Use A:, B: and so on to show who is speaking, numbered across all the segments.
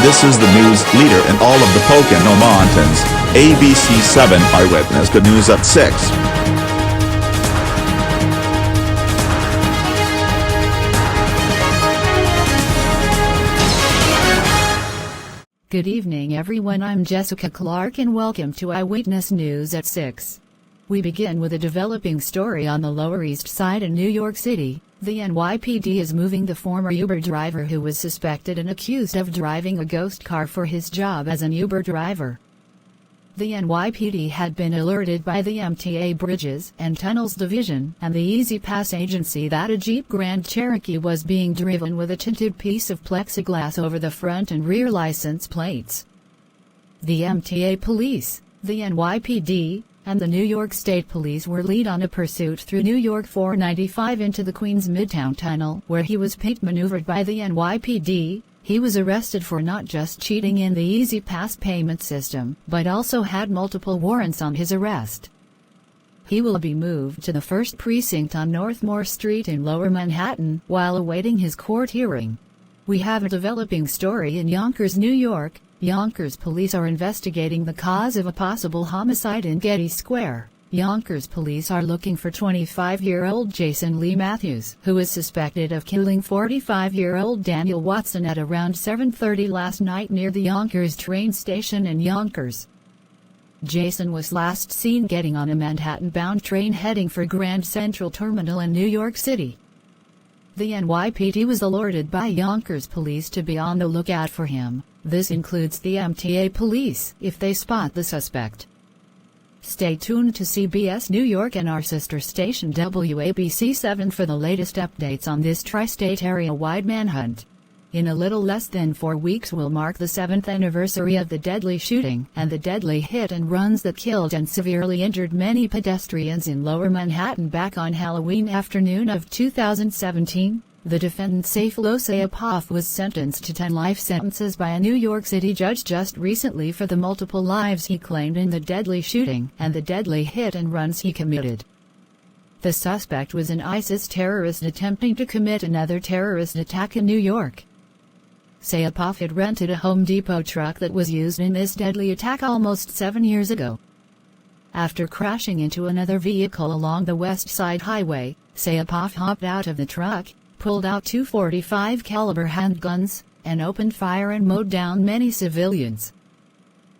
A: This is the news leader in all of the Pocono Mountains, ABC 7 Eyewitness Good News at 6.
B: Good evening everyone, I'm Jessica Clark and welcome to Eyewitness News at 6. We begin with a developing story on the Lower East Side in New York City. The NYPD is moving the former Uber driver who was suspected and accused of driving a ghost car for his job as an Uber driver. The NYPD had been alerted by the MTA Bridges and Tunnels Division and the Easy Pass agency that a Jeep Grand Cherokee was being driven with a tinted piece of plexiglass over the front and rear license plates. The MTA Police, the NYPD, and the New York State Police were lead on a pursuit through New York 495 into the Queens Midtown Tunnel, where he was pit maneuvered by the NYPD. He was arrested for not just cheating in the Easy Pass payment system, but also had multiple warrants on his arrest. He will be moved to the 1st Precinct on Northmore Street in Lower Manhattan while awaiting his court hearing. We have a developing story in Yonkers, New York. Yonkers police are investigating the cause of a possible homicide in Getty Square. Yonkers police are looking for 25-year-old Jason Lee Matthews, who is suspected of killing 45-year-old Daniel Watson at around 7:30 last night near the Yonkers train station in Yonkers. Jason was last seen getting on a Manhattan-bound train heading for Grand Central Terminal in New York City. The NYPD was alerted by Yonkers police to be on the lookout for him. This includes the MTA police if they spot the suspect. Stay tuned to CBS New York and our sister station WABC 7 for the latest updates on this tri-state area-wide manhunt. In a little less than 4 weeks will mark the 7th anniversary of the deadly shooting and the deadly hit-and-runs that killed and severely injured many pedestrians in Lower Manhattan back on Halloween afternoon of 2017. The defendant Sayfullo Sayapov was sentenced to 10 life sentences by a New York City judge just recently for the multiple lives he claimed in the deadly shooting and the deadly hit-and-runs he committed. The suspect was an ISIS terrorist attempting to commit another terrorist attack in New York. Sayapov had rented a Home Depot truck that was used in this deadly attack almost 7 years ago. After crashing into another vehicle along the West Side Highway, Sayapov hopped out of the truck, pulled out 2 .45 caliber handguns, and opened fire and mowed down many civilians.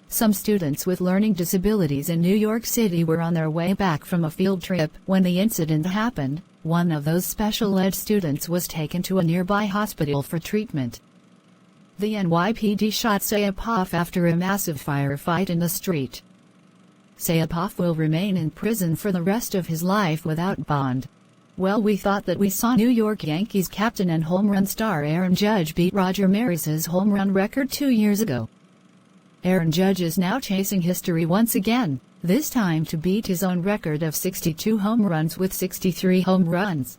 B: Some students with learning disabilities in New York City were on their way back from a field trip when the incident happened. One of those special ed students was taken to a nearby hospital for treatment. The NYPD shot Sayapov after a massive firefight in the street. Sayapov will remain in prison for the rest of his life without bond. Well, we thought that we saw New York Yankees captain and home run star Aaron Judge beat Roger Maris's home run record 2 years ago. Aaron Judge is now chasing history once again, this time to beat his own record of 62 home runs with 63 home runs.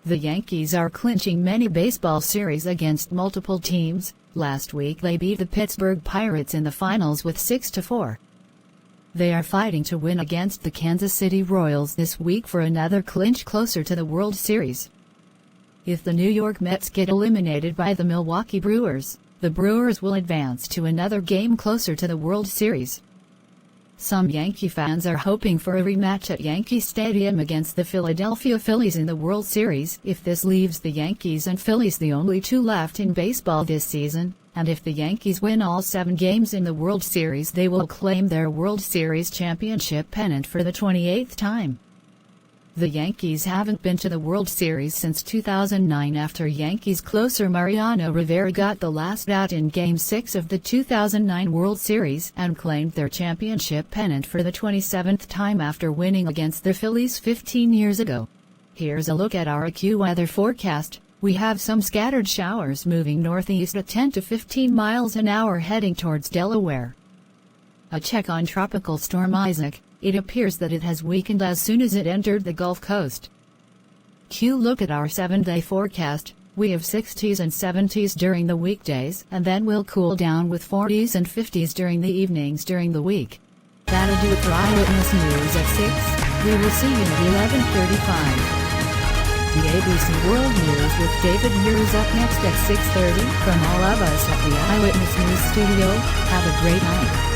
B: The Yankees are clinching many baseball series against multiple teams. Last week they beat the Pittsburgh Pirates in the finals with 6-4. They are fighting to win against the Kansas City Royals this week for another clinch closer to the World Series. If the New York Mets get eliminated by the Milwaukee Brewers, the Brewers will advance to another game closer to the World Series. Some Yankee fans are hoping for a rematch at Yankee Stadium against the Philadelphia Phillies in the World Series if this leaves the Yankees and Phillies the only two left in baseball this season. And if the Yankees win all 7 games in the World Series, they will claim their World Series championship pennant for the 28th time. The Yankees haven't been to the World Series since 2009 after Yankees closer Mariano Rivera got the last out in Game 6 of the 2009 World Series and claimed their championship pennant for the 27th time after winning against the Phillies 15 years ago. Here's a look at our AccuWeather forecast. We have some scattered showers moving northeast at 10 to 15 miles an hour heading towards Delaware. A check on Tropical Storm Isaac. It appears that it has weakened as soon as it entered the Gulf Coast. Look at our 7-day forecast. We have 60s and 70s during the weekdays and then we'll cool down with 40s and 50s during the evenings during the week. That'll do it for Eyewitness News at 6. We will see you at 11:35. The ABC World News with David News up next at 6:30 from all of us at the Eyewitness News Studio. Have a great night.